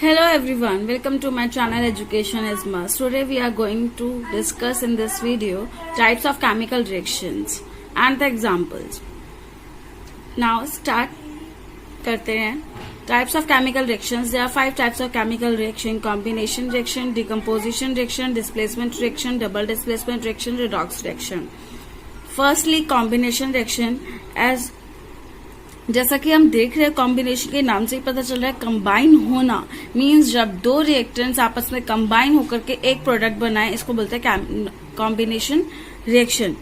Hello everyone, welcome to my channel Education is Must. Today we are going to discuss in this video types of chemical reactions and the examples. Now start करते हैं. Types of chemical reactions. There are 5 types of chemical reaction: combination reaction, decomposition reaction, displacement reaction, double displacement reaction, redox reaction. Firstly, combination reaction. As जैसा कि हम देख रहे हैं, combination के नाम से ही पता चल रहा है कंबाइन होना मींस जब दो रिएक्टेंट्स आपस में कंबाइन होकर के एक प्रोडक्ट बनाए, इसको बोलते हैं कॉम्बिनेशन रिएक्शन.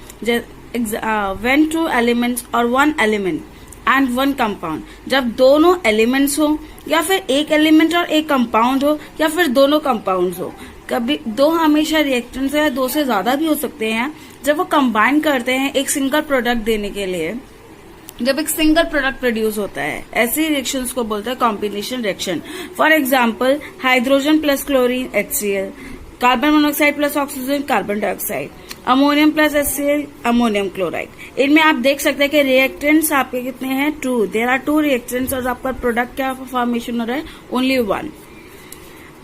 व्हेन 2 एलिमेंट्स और 1 एलिमेंट एंड 1 कंपाउंड, जब दोनों एलिमेंट्स हो या फिर एक एलिमेंट और एक कंपाउंड हो या फिर दोनों कंपाउंड हो. कभी दो हमेशा रिएक्टेंट्स है, 2 से ज्यादा भी हो सकते हैं. जब वो कंबाइन करते हैं एक सिंगल प्रोडक्ट देने के लिए, जब एक सिंगल प्रोडक्ट प्रोड्यूस होता है, ऐसी रिएक्शंस को बोलते हैं combination reaction. For example, hydrogen plus chlorine HCl, carbon monoxide plus oxygen carbon dioxide, ammonium plus HCl ammonium chloride. इनमें आप देख सकते हैं कि रिएक्टेंट्स आपके कितने हैं, 2. देयर आर 2 रिएक्टेंट्स और आपका प्रोडक्ट क्या फॉर्मेशन हो रहा है, ओनली 1.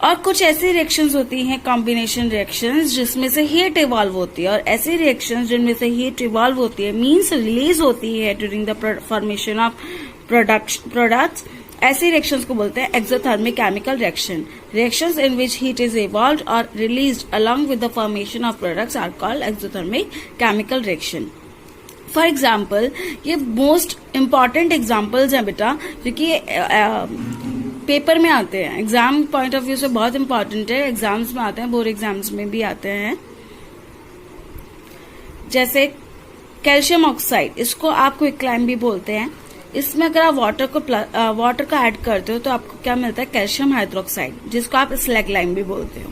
और कुछ ऐसी रिएक्शंस होती हैं कॉम्बिनेशन रिएक्शंस जिसमें से हीट इवॉल्व होती है, और ऐसी रिएक्शंस जिनमें से हीट इवॉल्व होती है मींस रिलीज होती है during the formation of products, ऐसी रिएक्शंस को बोलते हैं exothermic chemical reaction. Reactions in which heat is evolved और released along with the formation of products are called exothermic chemical reaction. For example, ये most important examples हैं बेटा, क्योंकि paper में आते हैं, एग्जाम पॉइंट ऑफ व्यू से बहुत इंपॉर्टेंट है. एग्जाम्स में आते हैं, बोर्ड एग्जाम्स में भी आते हैं. जैसे कैल्शियम ऑक्साइड, इसको आप क्विकलाइम भी बोलते हैं. इसमें अगर आप वाटर को ऐड करते हो तो आपको क्या मिलता है, कैल्शियम हाइड्रोक्साइड, जिसको आप स्लैगलाइम भी बोलते हो.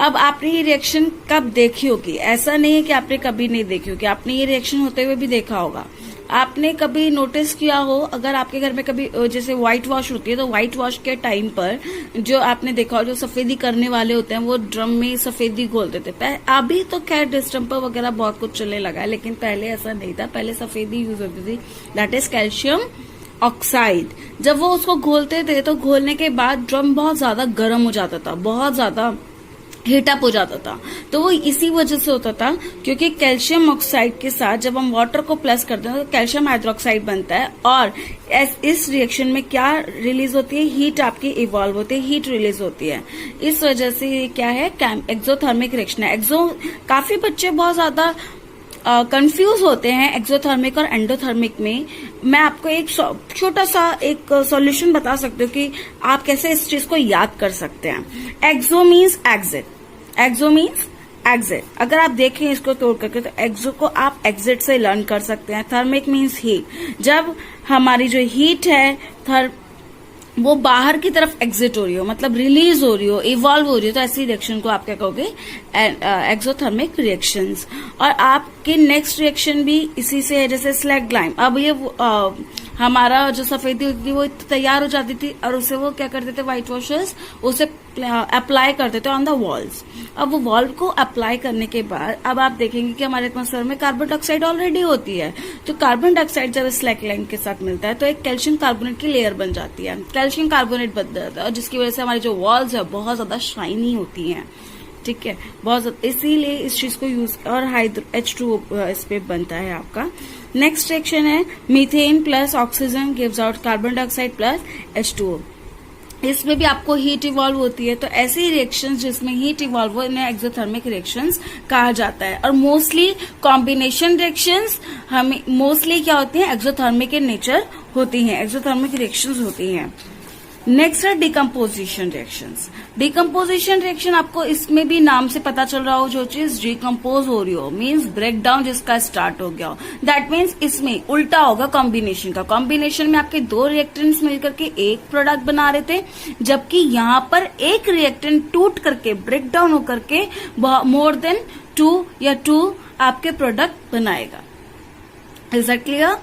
अब आपने ये रिएक्शन कब देखी होगी? ऐसा नहीं है कि आपने कभी नहीं देखी होगी, आपने ये रिएक्शन होते हुए भी देखा होगा. आपने कभी नोटिस किया हो, अगर आपके घर में कभी जैसे व्हाइट वॉश होती है तो व्हाइट वॉश के टाइम पर जो आपने देखा हो, जो सफेदी करने वाले होते हैं वो ड्रम में सफेदी घोलते थे. अभी तो खैर डिस्टम्पर वगैरह बहुत कुछ चलने लगा है, लेकिन पहले ऐसा नहीं था. पहले सफेदी यूज होती थी, दैट इज कैल्शियम ऑक्साइड. जब वो उसको घोलते थे तो घोलने के बाद ड्रम बहुत ज्यादा गर्म हो जाता था, बहुत ज्यादा हीटअप हो जाता था. तो वो इसी वजह से होता था क्योंकि कैल्शियम ऑक्साइड के साथ जब हम वाटर को प्लस करते हैं तो कैल्शियम हाइड्रोक्साइड बनता है, और इस रिएक्शन में क्या रिलीज होती है, हीट आपकी इवॉल्व होती है, हीट रिलीज होती है. इस वजह से ये क्या है, एक्सोथर्मिक रिएक्शन है. काफी बच्चे बहुत ज्यादा कंफ्यूज होते हैं एक्सोथर्मिक और एंडोथर्मिक में. मैं आपको एक छोटा सा एक सॉल्यूशन बता सकती हूँ कि आप कैसे इस चीज को याद कर सकते हैं. एक्सो मीन्स एग्जिट, एक्सो मीन्स एग्जिट. अगर आप देखें इसको तोड़ करके तो एक्सो को आप एग्जिट से लर्न कर सकते हैं. थर्मिक मीन्स हीट, जब हमारी जो हीट है वो बाहर की तरफ एग्जिट हो रही हो, मतलब रिलीज हो रही हो, इवॉल्व हो रही हो, तो ऐसी रिएक्शन को आप क्या कहोगे, एक्सोथर्मिक रिएक्शंस. और आपके नेक्स्ट रिएक्शन भी इसी से है, जैसे स्लैगलाइम. अब ये हमारा जो सफेदी होती थी वो तैयार हो जाती थी और उसे वो क्या करते थे, व्हाइट वॉशर्स उसे अप्लाई करते थे ऑन द वॉल्स. अब वो वॉल को अप्लाई करने के बाद अब आप देखेंगे कि हमारे एटमॉस्फेयर में कार्बन डाइऑक्साइड ऑलरेडी होती है. तो कार्बन डाइऑक्साइड जब स्लैगलाइम के साथ मिलता है तो एक कैल्शियम कार्बोनेट की लेयर बन जाती है, कैल्शियम कार्बोनेट बन जाता है, और जिसकी वजह से हमारी जो वॉल्स है बहुत ज्यादा शाइनी होती हैं. ठीक है, बहुत इसीलिए इस चीज को यूज, और H2O इस पे बनता है आपका. नेक्स्ट रिएक्शन है methane plus oxygen gives out carbon dioxide plus H2O. इसमें भी आपको हीट इवॉल्व होती है. तो ऐसी रिएक्शंस जिसमें हीट इवॉल्व हो इन्हें एक्सोथर्मिक रिएक्शंस कहा जाता है. और मोस्टली कॉम्बिनेशन रिएक्शंस हमें मोस्टली क्या होती है, एक्सोथर्मिक इन नेचर होती हैं, एक्सोथर्मिक रिएक्शंस होती हैं. नेक्स्ट है डिकम्पोजिशन रिएक्शंस. डिकम्पोजिशन रिएक्शन आपको इसमें भी नाम से पता चल रहा हो, जो चीज डिकम्पोज हो रही हो मीन्स ब्रेक डाउन जिसका स्टार्ट हो गया हो, दैट मीन्स इसमें उल्टा होगा कॉम्बिनेशन का. कॉम्बिनेशन में आपके 2 रिएक्टेंट्स मिलकर के एक प्रोडक्ट बना रहे थे, जबकि यहाँ पर एक रिएक्टेंट टूट करके ब्रेक डाउन होकर के मोर देन 2 या 2 आपके प्रोडक्ट बनाएगा. Is that clear?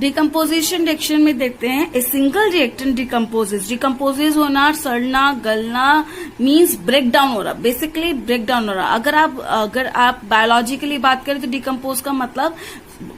Decomposition reaction में देखते हैं ए सिंगल रिएक्टेंट डिकम्पोजेज होना, सड़ना, गलना मींस ब्रेक डाउन हो रहा, बेसिकली ब्रेक डाउन हो रहा. अगर आप बायोलॉजिकली बात करें तो डिकम्पोज का मतलब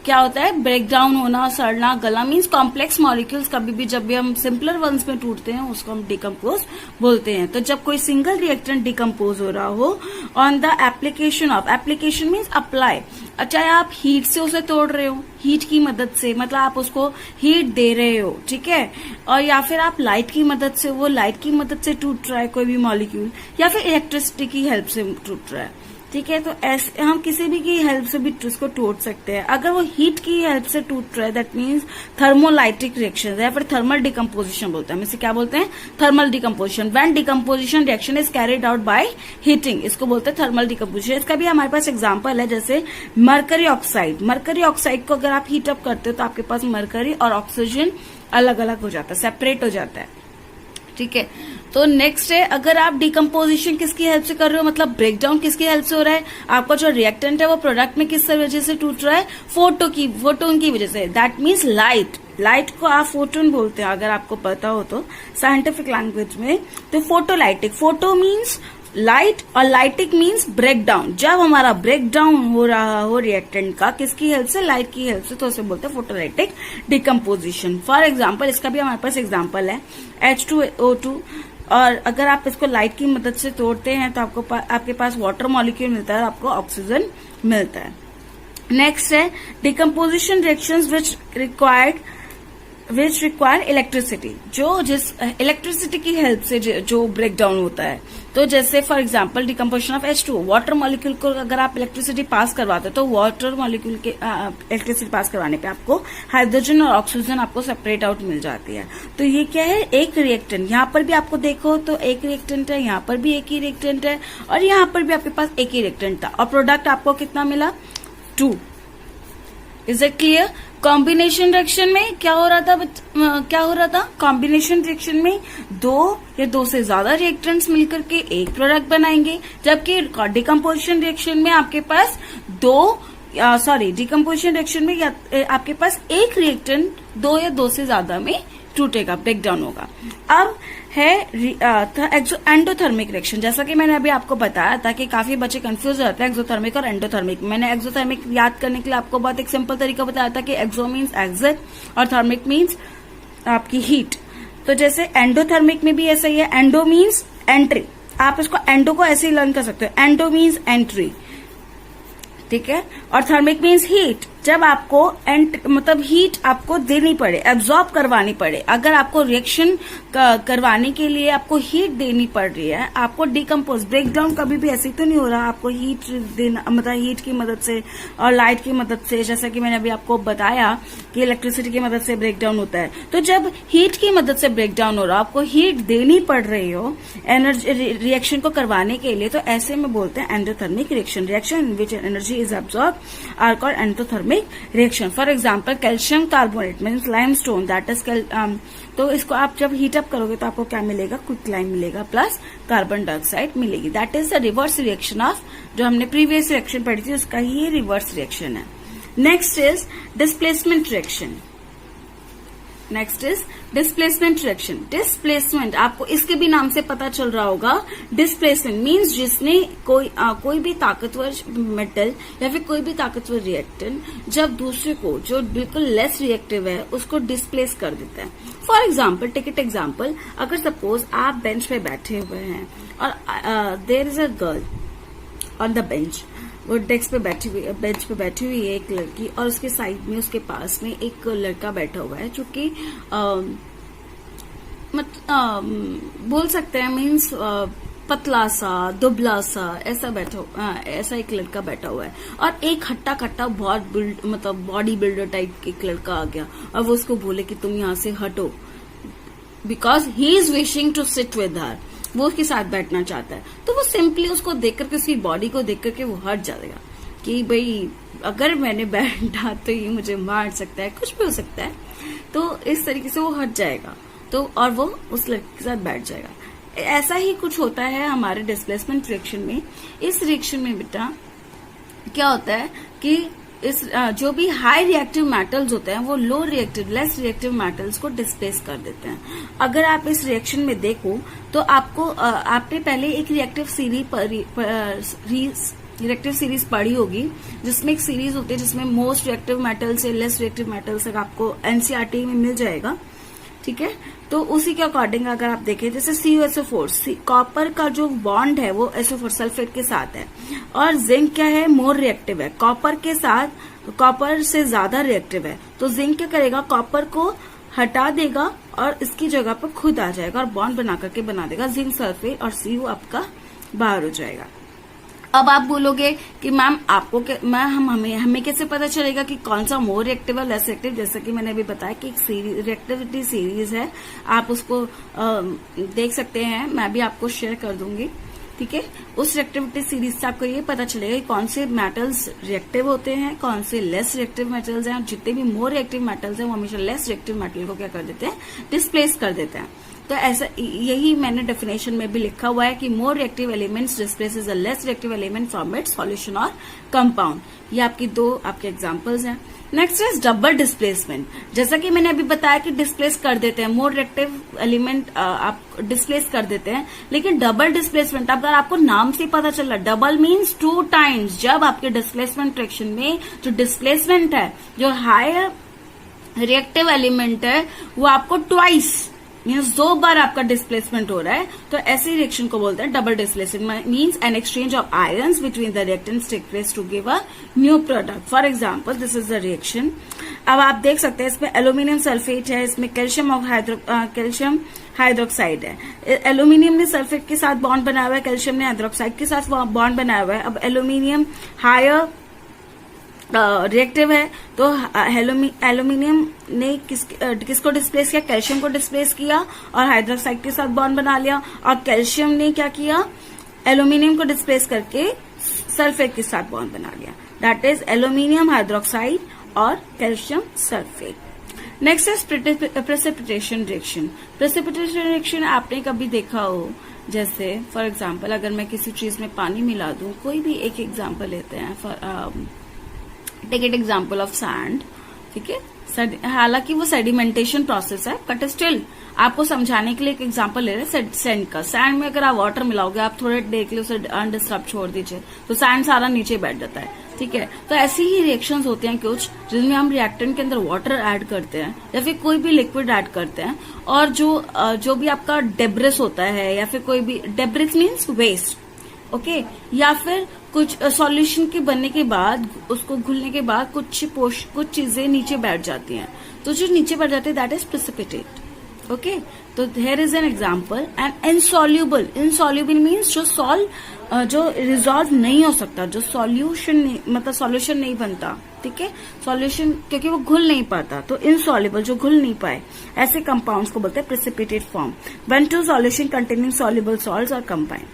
क्या होता है, ब्रेक डाउन होना, सड़ना, गला मीन्स कॉम्प्लेक्स मॉलिक्यूल्स कभी भी जब भी हम सिंपलर वंस में टूटते हैं उसको हम डिकम्पोज बोलते हैं। तो जब कोई सिंगल रिएक्टेंट डिकम्पोज हो रहा हो on the application of, application means apply, चाहे आप हीट से उसे तोड़ रहे हो, हीट की मदद से, मतलब आप उसको हीट दे रहे हो, ठीक है, और या फिर आप लाइट की मदद से, वो लाइट की मदद से टूट रहा है कोई भी मॉलिक्यूल, या फिर इलेक्ट्रिसिटी की हेल्प से टूट रहा है, ठीक है। तो ऐसे हम किसी भी की हेल्प से भी उसको तोड़ सकते हैं। अगर वो हीट की हेल्प से टूट रहा है दैट मीन्स थर्मोलाइटिक रिएक्शन या फिर थर्मल डिकम्पोजिशन बोलते हैं। हम इसे क्या बोलते हैं, thermal decomposition. When decomposition reaction is carried out by heating, इसको बोलते हैं थर्मल डिकम्पोजिशन। इसका भी हमारे पास एग्जाम्पल है, जैसे मरकरी ऑक्साइड। मरकरी ऑक्साइड को अगर आप हीटअप करते हो तो आपके पास मरकरी और ऑक्सीजन अलग अलग हो जाता है, सेपरेट हो जाता है, ठीक है। तो नेक्स्ट है, अगर आप डिकम्पोजिशन किसकी हेल्प से कर रहे हो, मतलब ब्रेकडाउन किसकी हेल्प से हो रहा है, आपका जो रिएक्टेंट है वो प्रोडक्ट में किस वजह से टूट रहा है, फोटोन की वजह से, दैट मीन्स लाइट। लाइट को आप फोटोन बोलते हैं अगर आपको पता हो तो साइंटिफिक लैंग्वेज में। तो फोटोलाइटिक, फोटो मीन्स लाइट और लाइटिक मीन्स ब्रेकडाउन। जब हमारा ब्रेकडाउन हो रहा हो रिएक्टेंट का किसकी हेल्प से, लाइट की हेल्प से, तो उसे बोलते हैं फोटोलाइटिक डिकम्पोजिशन। फॉर एग्जाम्पल, इसका भी हमारे पास एग्जाम्पल है H2O2, और अगर आप इसको लाइट की मदद से तोड़ते हैं तो आपके पास वाटर मॉलिक्यूल मिलता है और आपको ऑक्सीजन मिलता है। नेक्स्ट है decomposition reactions which require electricity, जो जिस इलेक्ट्रिसिटी की हेल्प से जो ब्रेक डाउन होता है। तो जैसे for example decomposition of H2O, water molecule को अगर आप इलेक्ट्रिसिटी पास करवाते हो तो वाटर मॉलिक्यूल के इलेक्ट्रिसिटी पास करवाने पे आपको हाइड्रोजन और ऑक्सीजन आपको सेपरेट आउट मिल जाती है। तो ये क्या है, एक रिएक्टेंट। यहाँ पर भी आपको देखो तो एक रिएक्टेंट है, यहाँ पर भी एक ही रिएक्टेंट है, और यहाँ पर भी आपके पास एक ही रिएक्टेंट था, और प्रोडक्ट आपको कितना मिला, 2। Is it clear. Combination reaction में क्या हो रहा था, कॉम्बिनेशन रिएक्शन में 2 या 2 से ज्यादा रिएक्टेंट्स मिलकर के एक प्रोडक्ट बनाएंगे, जबकि डिकम्पोजिशन रिएक्शन में आपके पास डिकम्पोजिशन रिएक्शन में आपके पास एक रिएक्टेंट 2 या 2 से ज्यादा में टूटेगा, ब्रेक डाउन होगा। अब है एंडोथर्मिक रिएक्शन। जैसा कि मैंने अभी आपको बताया था कि काफी बच्चे कंफ्यूज हो जाते हैं एक्सोथर्मिक और एंडोथर्मिक। मैंने एक्सोथर्मिक याद करने के लिए आपको बहुत एक सिंपल तरीका बताया था कि एक्सो मीन्स एग्जिट और थर्मिक मीन्स आपकी हीट। तो जैसे एंडोथर्मिक में भी ऐसा ही है, एंडो मीन्स एंट्री, आप इसको एंडो को ऐसे ही लर्न कर सकते हो, एंडो मीन्स एंट्री, ठीक है, और थर्मिक मीन्स हीट। जब आपको मतलब हीट आपको देनी पड़े, एब्जॉर्ब करवानी पड़े, अगर आपको रिएक्शन करवाने के लिए आपको हीट देनी पड़ रही है, आपको डिकम्पोज, ब्रेकडाउन कभी भी ऐसे तो नहीं हो रहा, आपको हीट देना, मतलब हीट की मदद से और लाइट की मदद से, जैसा कि मैंने अभी आपको बताया कि इलेक्ट्रिसिटी की मदद से ब्रेकडाउन होता है। तो जब हीट की मदद से ब्रेकडाउन हो रहा, आपको हीट देनी पड़ रही हो एनर्जी रिएक्शन को करवाने के लिए, तो ऐसे में बोलते हैं endothermic reaction. Reaction in which energy is absorb are called endothermic reaction. For example calcium carbonate means limestone, that is तो इसको आप जब हीट अप करोगे तो आपको क्या मिलेगा, क्विकलाइम मिलेगा प्लस कार्बन डाइऑक्साइड मिलेगी। That is the reverse reaction of जो हमने प्रीवियस रिएक्शन पढ़ी थी, उसका ही रिवर्स रिएक्शन है। Next is displacement reaction. Next is displacement reaction. Displacement आपको इसके भी नाम से पता चल रहा होगा। डिस्प्लेसमेंट मीन्स जिसने कोई भी ताकतवर मेटल या फिर कोई भी ताकतवर रिएक्टेंट जब दूसरे को जो बिल्कुल लेस रिएक्टिव है उसको डिस्प्लेस कर देता है। For example, take it example, अगर सपोज आप बेंच पे बैठे हुए हैं और there is a girl on the bench, वो डेस्क पे बैठी हुई, बेंच पे बैठी हुई है एक लड़की, और उसके साइड में, उसके पास में एक लड़का बैठा हुआ है जो कि बोल सकते हैं मीन्स पतला सा, दुबला सा, ऐसा एक लड़का बैठा हुआ है, और एक हट्टा कट्टा बहुत मतलब बॉडी बिल्डर टाइप एक लड़का आ गया और वो उसको बोले कि तुम यहाँ से हटो, because he is wishing to sit with her, वो उसके साथ बैठना चाहता है। तो वो सिंपली उसको देख करके, उसकी बॉडी को देख करके वो हट जाएगा कि भाई अगर मैंने बैठा तो ये मुझे मार सकता है, कुछ भी हो सकता है। तो इस तरीके से वो हट जाएगा, तो और वो उस लड़के के साथ बैठ जाएगा। ऐसा ही कुछ होता है हमारे डिस्प्लेसमेंट रिएक्शन में। इस रिएक्शन में बेटा क्या होता है कि इस जो भी हाई रिएक्टिव मेटल्स होते हैं वो low reactive, less reactive metals को डिस्प्लेस कर देते हैं। अगर आप इस रिएक्शन में देखो तो आपको आपने पहले एक रिएक्टिव रिएक्टिव सीरीज पढ़ी होगी, जिसमें एक सीरीज होती है जिसमें मोस्ट रिएक्टिव मेटल से लेस रिएक्टिव मेटल तक आपको एनसीईआरटी में मिल जाएगा। ठीक है, तो उसी के अकॉर्डिंग अगर आप देखें, जैसे CuSO4, कॉपर का जो बॉन्ड है वो SO4 सल्फेट के साथ है, और जिंक क्या है, मोर रिएक्टिव है, कॉपर के साथ, कॉपर से ज्यादा रिएक्टिव है। तो जिंक क्या करेगा, कॉपर को हटा देगा और इसकी जगह पर खुद आ जाएगा और बॉन्ड बना करके बना देगा जिंक सल्फेट, और Cu आपका बाहर हो जाएगा। अब आप बोलोगे कि मैम आपको हमें कैसे पता चलेगा कि कौन सा मोर रिएक्टिव है लेस रिएक्टिव? जैसा कि मैंने अभी बताया कि एक रिएक्टिविटी सीरीज है, आप उसको देख सकते हैं, मैं भी आपको शेयर कर दूंगी। ठीक है, उस रिएक्टिविटी सीरीज से आपको ये पता चलेगा कि कौन से मेटल्स रिएक्टिव होते हैं, कौन से लेस रिएक्टिव मेटल्स हैं। जितने भी मोर रिएक्टिव मेटल्स हैं वो हमेशा लेस रिएक्टिव मेटल को क्या कर देते हैं, डिस्प्लेस कर देते हैं। तो ऐसा यही मैंने डेफिनेशन में भी लिखा हुआ है कि more reactive elements displaces a less reactive element from its solution और कंपाउंड। ये आपके एग्जांपल्स हैं। Next is double displacement. जैसा कि मैंने अभी बताया कि डिस्प्लेस कर देते हैं, मोर रिएक्टिव एलिमेंट आप डिस्प्लेस कर देते हैं, लेकिन डबल डिस्प्लेसमेंट अगर आपको नाम से पता चल रहा, डबल मीन्स 2 टाइम्स। जब आपके डिस्प्लेसमेंट रिएक्शन में जो डिस्प्लेसमेंट है, जो हायर रिएक्टिव एलिमेंट है, वो आपको ट्वाइस मीन्स 2 बार आपका डिस्प्लेसमेंट हो रहा है, तो ऐसी रिएक्शन को बोलते हैं double displacement. Means an exchange of ions between the reactants take place to give a new product. For example this is the reaction. अब आप देख सकते हैं इसमें एल्यूमिनियम सल्फेट है, इसमें कैल्शियम हाइड्रोक्साइड है। एल्यूमिनियम ने सल्फेट के साथ बॉन्ड बनाया हुआ है, कैल्शियम ने हाइड्रोक्साइड के साथ बॉन्ड बनाया हुआ है। अब एल्यूमिनियम हायर रिएक्टिव है, तो एल्यूमिनियम ने किसको डिस्प्लेस किया, कैल्शियम को डिस्प्लेस किया और हाइड्रोक्साइड के साथ बॉन्ड बना लिया। और कैल्शियम ने क्या किया, एल्यूमिनियम को डिस्प्लेस करके सल्फेट के साथ बॉन्ड बना लिया। दैट इज एल्यूमिनियम हाइड्रोक्साइड और calcium sulphate. Next is precipitation reaction. Precipitation reaction आपने कभी देखा हो, जैसे फॉर एग्जाम्पल अगर मैं किसी चीज में पानी मिला दूं, कोई भी एक एग्जाम्पल लेते हैं, take it example of sand. ठीक है, हालांकि वो सेडिमेंटेशन प्रोसेस है, बट स्टिल आपको समझाने के लिए एक एग्जाम्पल ले रहे हैं सैंड का। सैंड में अगर आप वाटर मिलाओगे, आप थोड़े देर के लिए उसे अनडिस्टर्ब छोड़ दीजिए, तो सैंड सारा नीचे बैठ जाता है। ठीक है, तो ऐसी ही रिएक्शंस होते हैं कुछ, जिनमें हम रिएक्टेंट के अंदर वाटर ऐड करते हैं या फिर कोई भी लिक्विड ऐड करते हैं, और जो भी आपका डेब्रिस होता है, या फिर कोई भी डेब्रिस मीन्स वेस्ट, ओके, या फिर कुछ सॉल्यूशन के बनने के बाद, उसको घुलने के बाद कुछ चीजें नीचे बैठ जाती हैं, तो जो नीचे बैठ जाती है दैट इज प्रेसिपिटेट। ओके, तो here is an example. And insoluble means जो रिजॉल्व नहीं हो सकता, जो सॉल्यूशन नहीं बनता। ठीक है, सॉल्यूशन क्योंकि वो घुल नहीं पाता, तो इनसॉल्युबल जो घुल नहीं पाए, ऐसे कंपाउंड्स को बोलते हैं precipitate form. When two solution containing soluble salts are combined.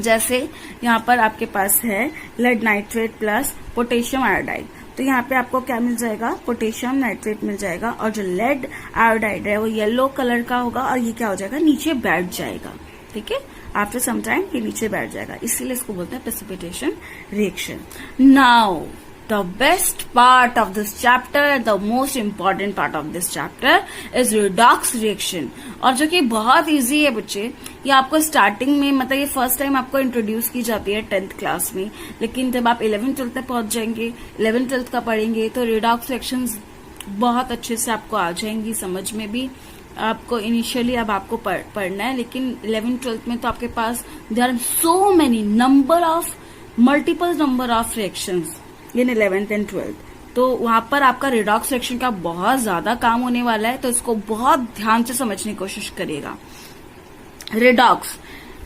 जैसे यहाँ पर आपके पास है lead nitrate plus potassium iodide, तो यहाँ पे आपको क्या मिल जाएगा, पोटेशियम नाइट्रेट मिल जाएगा, और जो लेड आयोडाइड है वो येलो कलर का होगा, और ये क्या हो जाएगा, नीचे बैठ जाएगा। ठीक है, आफ्टर सम टाइम ये नीचे बैठ जाएगा, इसीलिए इसको बोलते हैं precipitation reaction. Now the best part of this chapter, the most important part of this chapter is redox reaction, और जो कि बहुत इजी है बच्चे। ये आपको स्टार्टिंग में, मतलब ये फर्स्ट टाइम आपको इंट्रोड्यूस की जाती है 10th क्लास में, लेकिन जब आप 11th-12th तक पहुंच जाएंगे, 11th-12th का पढ़ेंगे, तो रिडॉक्स रिएक्शंस बहुत अच्छे से आपको आ जाएंगी समझ में भी। आपको इनिशियली अब आपको पढ़ना है, लेकिन 11th-12th में तो आपके पास there are so many multiple number of reactions in 11th and 12th, तो वहां पर आपका रिडॉक्स रिएक्शन का बहुत ज्यादा काम होने वाला है, तो इसको बहुत ध्यान से समझने की कोशिश करिएगा। रिडॉक्स,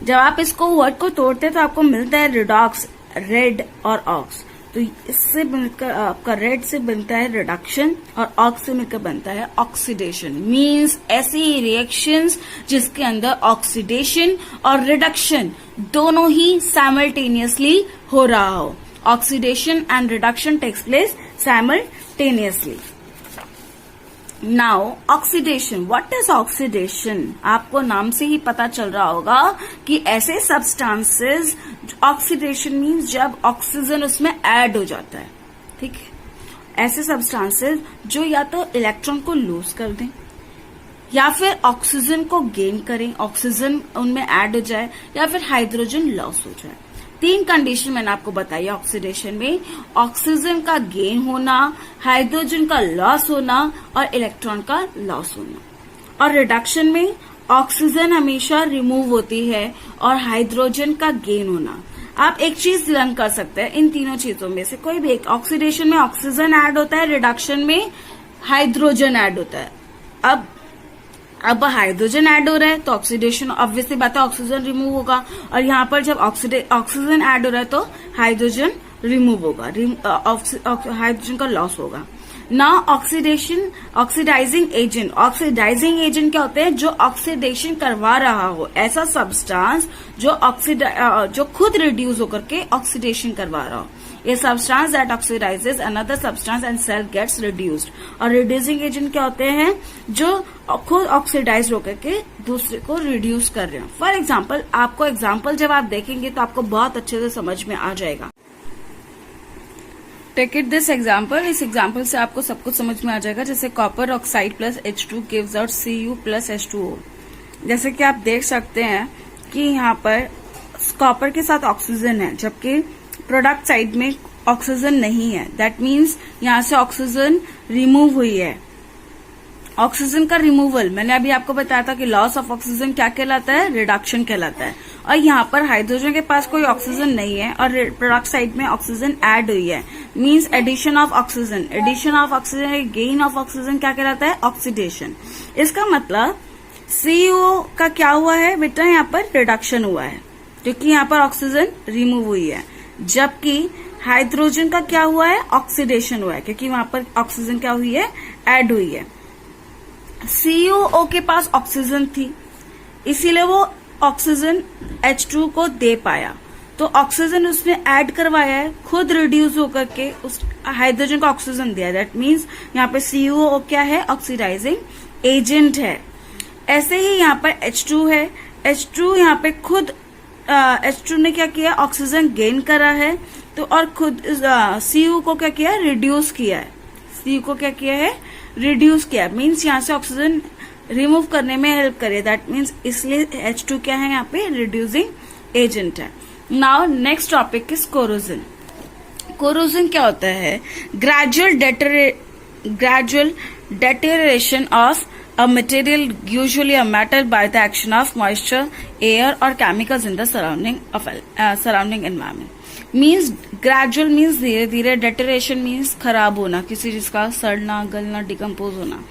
जब आप इसको वर्ड को तोड़ते हैं तो आपको मिलता है रिडॉक्स, रेड और ऑक्स। तो इससे मिलकर आपका रेड से बनता है रिडक्शन, और ऑक्स से मिलकर बनता है ऑक्सीडेशन। मींस ऐसी रिएक्शंस जिसके अंदर ऑक्सीडेशन और रिडक्शन दोनों ही साइमल्टेनियसली हो रहा हो। Oxidation and reduction takes place simultaneously. Now, oxidation. What is oxidation? आपको नाम से ही पता चल रहा होगा कि ऐसे substances, oxidation means जब ऑक्सीजन उसमें ऐड हो जाता है। ठीक है, ऐसे substances जो या तो इलेक्ट्रॉन को लूज कर दें, या फिर ऑक्सीजन को गेन करें, ऑक्सीजन उनमें ऐड हो जाए, या फिर हाइड्रोजन लॉस हो जाए। तीन कंडीशन मैंने आपको बताई ऑक्सीडेशन में, ऑक्सीजन का गेन होना, हाइड्रोजन का लॉस होना और इलेक्ट्रॉन का लॉस होना। और रिडक्शन में ऑक्सीजन हमेशा रिमूव होती है और हाइड्रोजन का गेन होना। आप एक चीज लर्न कर सकते हैं इन तीनों चीजों में से कोई भी एक। ऑक्सीडेशन में ऑक्सीजन ऐड होता है, रिडक्शन में हाइड्रोजन ऐड होता है। अब हाइड्रोजन ऐड हो रहा है तो ऑक्सीडेशन, ऑब्वियसली बात है ऑक्सीजन रिमूव होगा, और यहाँ पर जब ऑक्सीजन ऐड हो रहा है तो हाइड्रोजन रिमूव होगा, हाइड्रोजन का लॉस होगा। ना ऑक्सीडाइजिंग एजेंट क्या होते हैं? जो ऑक्सीडेशन करवा रहा हो, ऐसा सब्सटेंस जो खुद रिड्यूस होकर के ऑक्सीडेशन करवा रहा हो। A substance that oxidizes another substance and cell gets reduced। और रिड्यूसिंग एजेंट क्या होते हैं? जो खुद ऑक्सीडाइज होकर के दूसरे को रिड्यूस कर रहे हो। फॉर एग्जाम्पल, आपको एग्जाम्पल जब आप देखेंगे तो आपको बहुत अच्छे से समझ में आ जाएगा। टेक इट दिस एग्जाम्पल, इस एग्जाम्पल से आपको सब कुछ समझ में आ जाएगा। जैसे copper oxide plus H2 gives out Cu plus H2O। जैसे कि आप देख सकते हैं कि यहाँ पर कॉपर के साथ ऑक्सीजन है, जबकि प्रोडक्ट साइड में ऑक्सीजन नहीं है। दैट मीन्स यहां से ऑक्सीजन रिमूव हुई है। ऑक्सीजन का रिमूवल मैंने अभी आपको बताया था कि लॉस ऑफ ऑक्सीजन क्या कहलाता है? रिडक्शन कहलाता है। और यहाँ पर हाइड्रोजन के पास कोई ऑक्सीजन नहीं है और प्रोडक्ट साइड में ऑक्सीजन ऐड हुई है, means addition of oxygen. Addition of oxygen, gain of oxygen क्या कहलाता है? ऑक्सीडेशन। इसका मतलब CO का क्या हुआ है बेटा? यहाँ पर रिडक्शन हुआ है क्योंकि यहाँ पर ऑक्सीजन रिमूव हुई है, जबकि हाइड्रोजन का क्या हुआ है? ऑक्सीडेशन हुआ है क्योंकि वहां पर ऑक्सीजन क्या हुई है? ऐड हुई है। COO के पास ऑक्सीजन थी, इसीलिए वो ऑक्सीजन H2 को दे पाया। तो ऑक्सीजन उसने ऐड करवाया है, खुद रिड्यूस होकर के उस हाइड्रोजन को ऑक्सीजन दिया। दैट मीन्स यहाँ पे COO क्या है? ऑक्सीडाइजिंग एजेंट है। ऐसे ही यहाँ पर H2 है। H2 यहाँ पे खुद H2 ने क्या किया? ऑक्सीजन गेन करा है, तो और खुद Cu को क्या किया? रिड्यूस किया है। Cu को क्या किया है? रिड्यूस किया। मीन्स यहाँ से ऑक्सीजन रिमूव करने में हेल्प करे। दैट मीन्स इसलिए H2 क्या है? यहाँ पे रिड्यूसिंग एजेंट है। Now next topic is corrosion. Corrosion क्या होता है? Gradual deterioration of a material, usually a metal, by the action of moisture, air or chemicals in the surrounding environment। Means gradual means धीरे धीरे, डेटरेशन means खराब होना, किसी चीज का सड़ना, गलना, डिकम्पोज होना,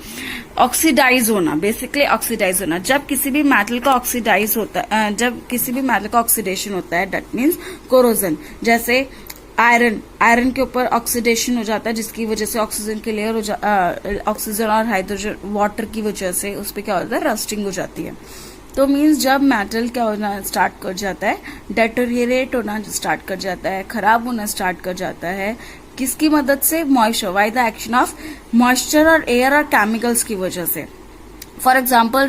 ऑक्सीडाइज होना, बेसिकली ऑक्सीडाइज होना। जब किसी भी मेटल का ऑक्सीडाइज होता है, जब किसी भी मेटल का ऑक्सीडेशन होता है, दैट मीन्स कोरोजन। जैसे आयरन के ऊपर ऑक्सीडेशन हो जाता है, जिसकी वजह से ऑक्सीजन की लेयर ऑक्सीजन और हाइड्रोजन वाटर की वजह से उस पर क्या होता है? रस्टिंग हो जाती है। तो मीन्स जब मेटल क्या होना स्टार्ट कर जाता है? डेटोरिएट होना स्टार्ट कर जाता है, खराब होना स्टार्ट कर जाता है। किसकी मदद से? Moisture, by the action of moisture और एयर और केमिकल्स की वजह से। फॉर एग्जाम्पल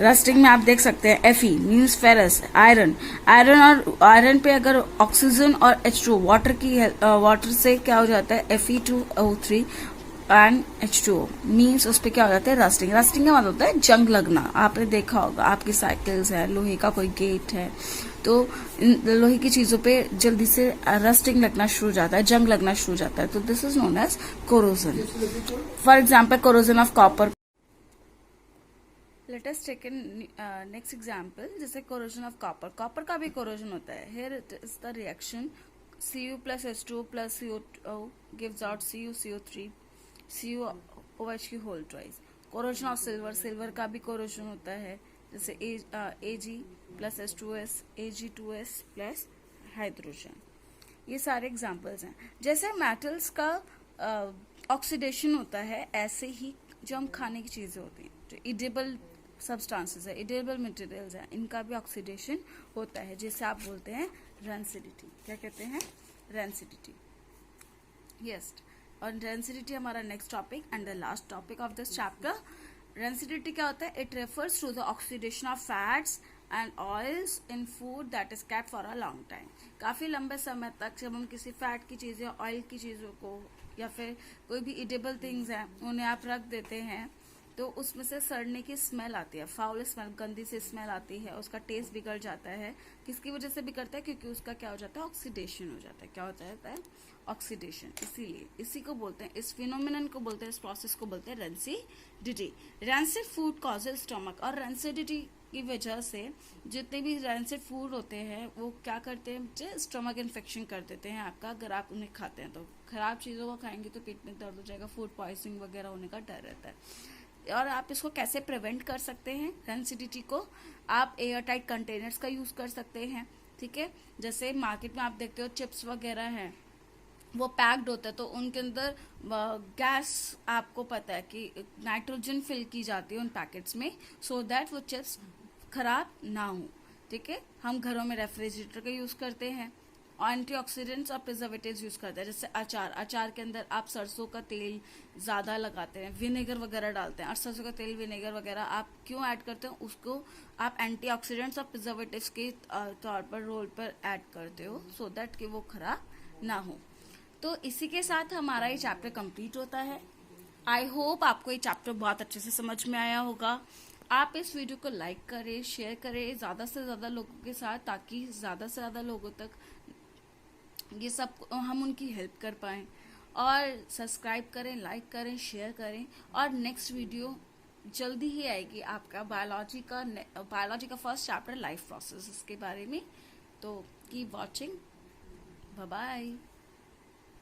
रस्टिंग में आप देख सकते हैं Fe मीन्स फेरस, आयरन पे अगर ऑक्सीजन और H2 वाटर से क्या हो जाता है? Fe2O3 एंड H2O मीन्स उस पर क्या हो जाता है? रस्टिंग का मतलब होता है जंग लगना। आपने देखा होगा, आपकी साइकिल्स है, लोहे का कोई गेट है, तो लोहे की चीजों पे जल्दी से रस्टिंग लगना शुरू हो जाता है, जंग लगना शुरू हो जाता है। तो this is known as corrosion. For example corrosion of copper. Let us take next example, जैसे कोरोजन ऑफ कॉपर। कॉपर का भी कोरोजन होता है। Here it is the reaction Cu plus H2O plus CO gives out CuCO3 CuOH की whole twice. Corrosion of silver का भी corrosion होता है, जैसे Ag plus H2S Ag2S plus hydrogen. ये सारे एग्जाम्पल्स हैं। जैसे मेटल्स का ऑक्सीडेशन होता है, ऐसे ही जो हम खाने की चीजें होती हैं, जो इडेबल सब्सटेंसेस है, इडेबल मटेरियल्स है, इनका भी ऑक्सीडेशन होता है, जिसे आप बोलते हैं रेंसिडिटी। क्या कहते हैं? रेंसिडिटी। यस, और रेंसिडिटी हमारा next topic and the last topic of this chapter. Rancidity क्या होता है? It refers to the oxidation of fats and oils in food that is kept for a long time. काफी लंबे समय तक जब हम किसी फैट की चीजें, ऑयल की चीजों को, या फिर कोई भी इडेबल थिंग्स हैं, उन्हें आप रख देते हैं तो उसमें से सड़ने की स्मेल आती है, फाउल स्मेल, गंदी सी स्मेल आती है, उसका टेस्ट बिगड़ जाता है। किसकी वजह से बिगड़ता है? क्योंकि उसका क्या हो जाता है, ऑक्सीडेशन हो जाता है। क्या होता है? ऑक्सीडेशन। इसीलिए इसी को बोलते हैं, इस फिनोमिनन को बोलते हैं, इस प्रोसेस को बोलते हैं rancidity. Rancid food causes stomach, और रेंसिडिटी की वजह से जितने भी रैंसिड फूड होते हैं वो क्या करते हैं, स्टमक इन्फेक्शन कर देते हैं आपका, अगर आप उन्हें खाते हैं तो। खराब चीज़ों को खाएंगे तो पेट में दर्द हो जाएगा, फूड पॉइजनिंग वगैरह होने का डर रहता है। और आप इसको कैसे प्रिवेंट कर सकते हैं रेंसिडिटी को? आप एयर टाइट कंटेनर्स का यूज़ कर सकते हैं, ठीक है। जैसे मार्केट में आप देखते हो चिप्स वगैरह हैं, वो पैक्ड होता है, तो उनके अंदर गैस, आपको पता है कि नाइट्रोजन फिल की जाती है उन पैकेट्स में, सो दैट वो चिप्स खराब ना हो, ठीक है। हम घरों में रेफ्रिजरेटर का यूज़ करते हैं, एंटीऑक्सीडेंट्स और प्रिजर्वेटिव्स यूज़ करते हैं। जैसे अचार के अंदर आप सरसों का तेल ज़्यादा लगाते हैं, विनेगर वगैरह डालते हैं, और सरसों का तेल, विनेगर वगैरह आप क्यों ऐड करते हैं? उसको आप एंटीऑक्सीडेंट्स और प्रिजर्वेटिव्स के तौर पर, रोल पर ऐड करते हो, सो दैट कि वो खराब ना हो। तो इसी के साथ हमारा ये चैप्टर कंप्लीट होता है। आई होप आपको ये चैप्टर बहुत अच्छे से समझ में आया होगा। आप इस वीडियो को लाइक करें, शेयर करें ज़्यादा से ज़्यादा लोगों के साथ, ताकि ज़्यादा से ज़्यादा लोगों तक ये सब हम उनकी हेल्प कर पाएँ। और सब्सक्राइब करें, लाइक करें, शेयर करें। और नेक्स्ट वीडियो जल्दी ही आएगी आपका बायोलॉजी का फर्स्ट चैप्टर लाइफ प्रोसेस के बारे में। तो कीप वॉचिंग, बाय बाय।